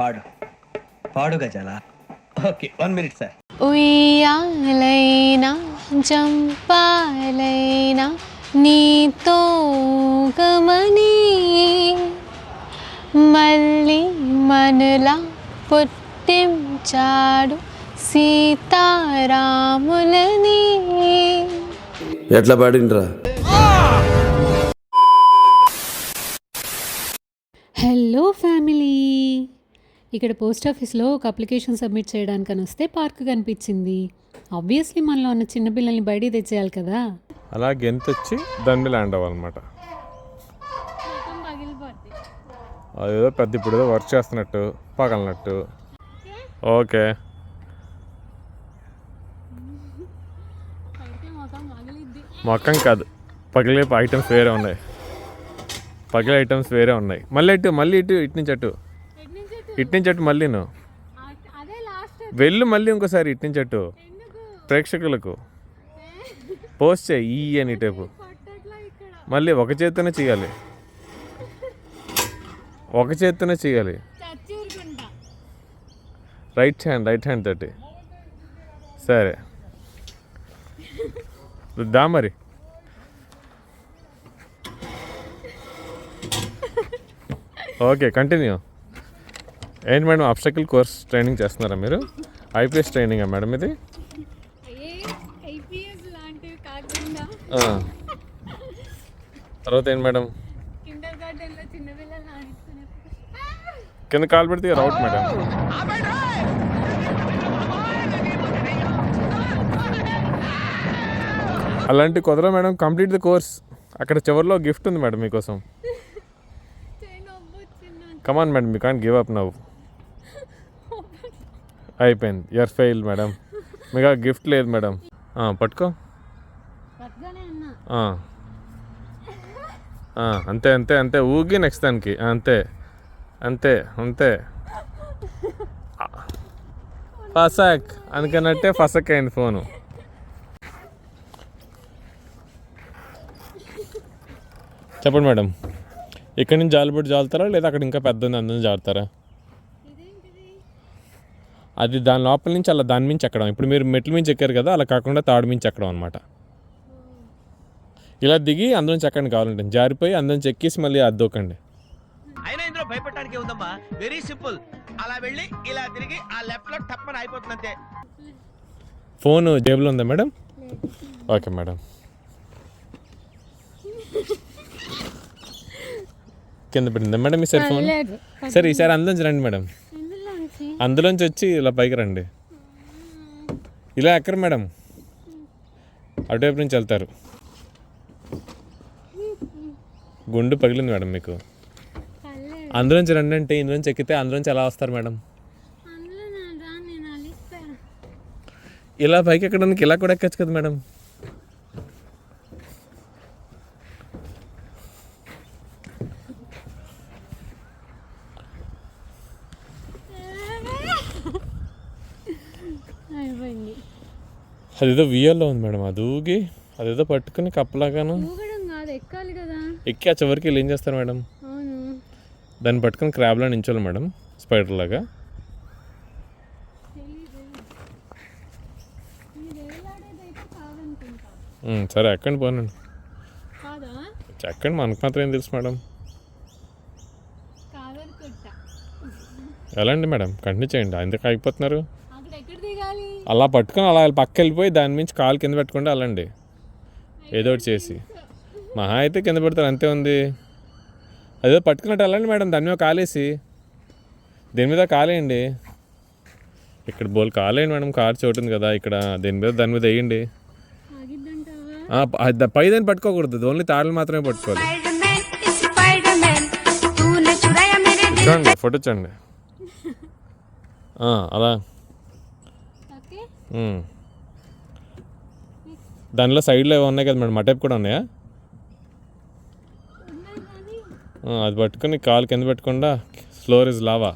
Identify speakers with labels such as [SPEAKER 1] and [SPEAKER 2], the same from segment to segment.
[SPEAKER 1] పాడు పాడు గజాల. Okay 1 minute sir.
[SPEAKER 2] ఉయ్యాలైనా జంపాలైనా నీతో గమని మళ్ళీ మనలా పుట్టించాడు సీతారాములని.
[SPEAKER 3] ఎట్లా పాడిండ్రా?
[SPEAKER 4] హలో ఫ్యామిలీ, ఇక్కడ పోస్ట్ ఆఫీస్లో ఒక అప్లికేషన్ సబ్మిట్ చేయడానికని వస్తే పార్క్ కనిపించింది. ఆబ్వియస్లీ మనలో ఉన్న చిన్నపిల్లల్ని బయటికి తెచ్చేయాలి కదా.
[SPEAKER 5] అలా గెంతొచ్చి దాని మీద ల్యాండ్ అవ్వాలన్నమాట. అదేదో పెద్ద ఇప్పుడు ఏదో వర్క్ చేస్తున్నట్టు పగలనట్టు. ఓకే మొక్కం కాదు, పగిలే ఐటమ్స్ వేరే ఉన్నాయి. పగిలే ఐటమ్స్ వేరే ఉన్నాయి. మళ్ళీ ఇటు ఇటు నుంచి అటు మళ్ళీ నువ్వు వెళ్ళు. మళ్ళీ ఇంకోసారి ఇటు నుంచి అటు ప్రేక్షకులకు పోస్ట్ చేయి ఈ అని టైపు. మళ్ళీ ఒక చేత్తోనే చేయాలి, రైట్ హ్యాండ్ తోటి. సరే దా మరి. Okay continue. ఏంటి మేడం అబ్స్టకిల్ కోర్స్ ట్రైనింగ్ చేస్తున్నారా మీరు? ఐపీఎస్ ట్రైనింగా మేడం ఇది? తర్వాత ఏంటి మేడం? కింద కాలు పెడితే రౌట్ మేడం. అలాంటి కుదరదు మేడం. Complete the course. అక్కడ చివరిలో గిఫ్ట్ ఉంది మేడం మీకోసం. Come on madam, you can't give up now. అయిపోయింది, యూఆర్ ఫెయిల్ మేడం. మీకు గిఫ్ట్ లేదు మేడం. పట్టుకో. అంతే ఊగి నెక్స్ట్ దానికి. అంతే ఫసక్ అందుకన్నట్టే ఫసక్ అయింది ఫోను. చెప్పండి మేడం, ఇక్కడి నుంచి జాలిపడి జాలుతారా లేదా అక్కడ ఇంకా పెద్ద ఉంది అందులో జారుతారా? అది దాని లోపల నుంచి అలా దాని మించి ఎక్కడం. ఇప్పుడు మీరు మెట్ల మించి ఎక్కారు కదా, అలా కాకుండా తాడు మించి ఎక్కడం అనమాట. ఇలా దిగి అందులోంచి ఎక్కండి కావాలంటే. జారిపోయి అందులోంచి ఎక్కేసి మళ్ళీ అద్దోకండి.
[SPEAKER 1] అయినా ఇందులో భయపడడానికి ఉందమ్మా, వెరీ సింపుల్. అలా వెళ్ళి ఇలా తిరిగి ఆ లెఫ్ట్ లో టప్పని అయిపోతుంది అంతే.
[SPEAKER 5] ఫోన్ జేబులో ఉందా మేడం? Okay madam. కింద పెట్టిందా మేడం మీ సెల్ ఫోన్? సరే ఈసారి అందులోంచి రండి మేడం. అందులోంచి వచ్చి ఇలా పైకి రండి. ఇలా ఎక్కరు మేడం, అటువైపు నుంచి వెళ్తారు. గుండు పగిలింది మేడం మీకు. అందులోంచి రండి అంటే ఇందులోంచి ఎక్కితే అందులోంచి ఎలా వస్తారు మేడం? ఇలా పైకి ఎక్కడానికి ఇలా కూడా ఎక్కచ్చు కదా మేడం. అదేదో వియల్లో ఉంది మేడం. అది ఊగి అదేదో పట్టుకుని కప్పలాగాను ఎక్కి ఆ చివరికి వీళ్ళు ఏం చేస్తారు మేడం? దాన్ని పట్టుకుని క్రాబ్లా నించోవాలి మేడం, స్పైడర్ లాగా. సరే ఎక్కండి పోనండి, ఎక్కండి. మనకు మాత్రం ఏం తెలుసు మేడం. ఎలా అండి మేడం, కంటిన్యూ చేయండి. ఎందుకు ఆగిపోతున్నారు? అలా పట్టుకొని అలా పక్క వెళ్ళిపోయి దాని నుంచి కాలు కింద పెట్టుకుంటే అలాండి ఏదో ఒకటి చేసి. మహా అయితే కింద పెడతారు, అంతే ఉంది. అదేదో పట్టుకున్నట్టు వెళ్ళండి మేడం. దాని మీద కాలేసి దేని మీద కాలేయండి. ఇక్కడ బోల్ కాలేయండి మేడం. కారు చోటు ఉంది కదా ఇక్కడ, దేని మీద దాని మీద వేయండి. పై దాన్ని పట్టుకోకూడదు, ఓన్లీ తాడులు మాత్రమే పట్టుకోవాలి. చూడండి ఫోటో చూడండి అలా. దానిలో సైడ్లో ఏమో ఉన్నాయి కదా మేడం, అటైపు కూడా ఉన్నాయా? అది పట్టుకొని కాలు కింద పెట్టకుండా ఫ్లోర్ ఇస్ లావా.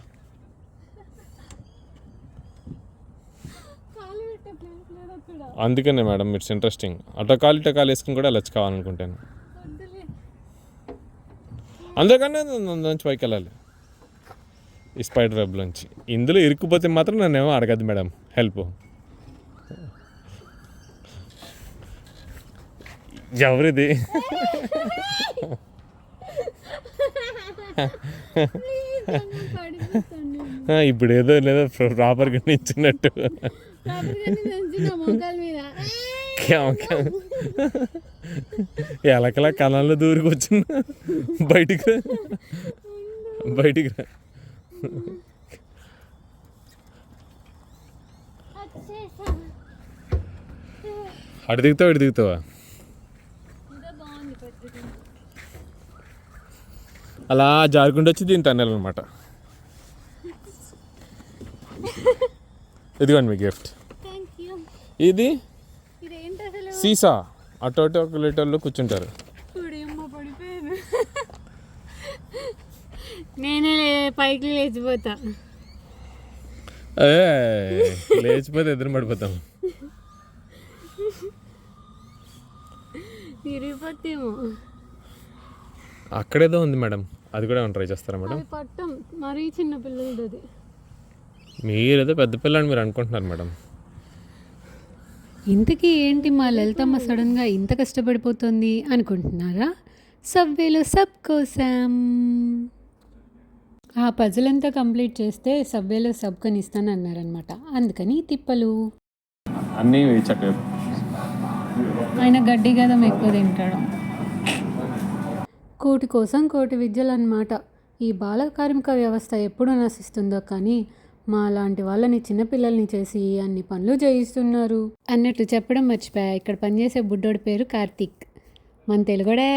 [SPEAKER 5] అందుకనే మేడం ఇట్స్ ఇంట్రెస్టింగ్. అటో కాలు ఇటో కాలు వేసుకుని కూడా వెళ్ళచ్చు కావాలనుకుంటాను. అందుకనే నుంచి పైకి వెళ్ళాలి. ఈ స్పైడర్ వెబ్లోంచి. ఇందులో ఇరుక్కుపోతే మాత్రం నన్నేమో అడగద్దు మేడం హెల్ప్. ఎవరిది? ఇప్పుడు ఏదో లేదో ప్రాపర్గా నిచ్చినట్టు ఎలకలా కళల్లో దూరికి వచ్చిన బయటికి రా, బయటికి రా. అటు దిగుతావా ఇటు దిగుతావా? అలా జారుకుంటూ వచ్చి దీని తన్నాలన్నమాట. ఇదిగోండి మీ గిఫ్ట్. ఇది సీసా, అటు అటు ఒక లీటర్లో కూర్చుంటారు.
[SPEAKER 2] నేనే పైకి లేచిపోతా.
[SPEAKER 5] లేచిపోతే ఎదురు పడిపోతాం.
[SPEAKER 2] తిరిగిపోతేమో.
[SPEAKER 5] అక్కడేదో ఉంది మేడం, అది కూడా ట్రై చేస్తారా మేడం?
[SPEAKER 2] పట్టం మరీ చిన్న పిల్లలది అది.
[SPEAKER 5] మీరేదో పెద్ద పిల్లని మీరు అనుకుంటున్నారు మేడం.
[SPEAKER 4] ఇంతకీ ఏంటి మా లలితమ్మ సడన్గా ఇంత కష్టపడిపోతుంది అనుకుంటున్నారా? సబ్వేలో సబ్ కోసం ఆ పజిల్ అంతా కంప్లీట్ చేస్తే సబ్వేలో సబ్ కొని ఇస్తానన్నారనమాట. అందుకని తిప్పలు.
[SPEAKER 5] అన్నీ చక్కగా
[SPEAKER 4] ఆయన గడ్డి గదం ఎక్కువ తింటాడు. కోటి కోసం కోటి విద్యలు అన్నమాట. ఈ బాల కార్మిక వ్యవస్థ ఎప్పుడు నశిస్తుందో కానీ మా లాంటి వాళ్ళని చిన్నపిల్లల్ని చేసి అన్ని పనులు చేయిస్తున్నారు. అన్నట్టు చెప్పడం మర్చిపోయా, ఇక్కడ పనిచేసే బుడ్డోడి పేరు కార్తీక్, మన తెలుగుడే.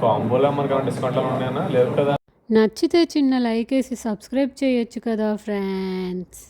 [SPEAKER 5] కాంబోలో మనకు డిస్కౌంట్లో ఉన్నాయన్నా లేదు కదా?
[SPEAKER 4] నచ్చితే చిన్న లైక్ వేసి సబ్స్క్రైబ్ చేయొచ్చు కదా ఫ్రెండ్స్.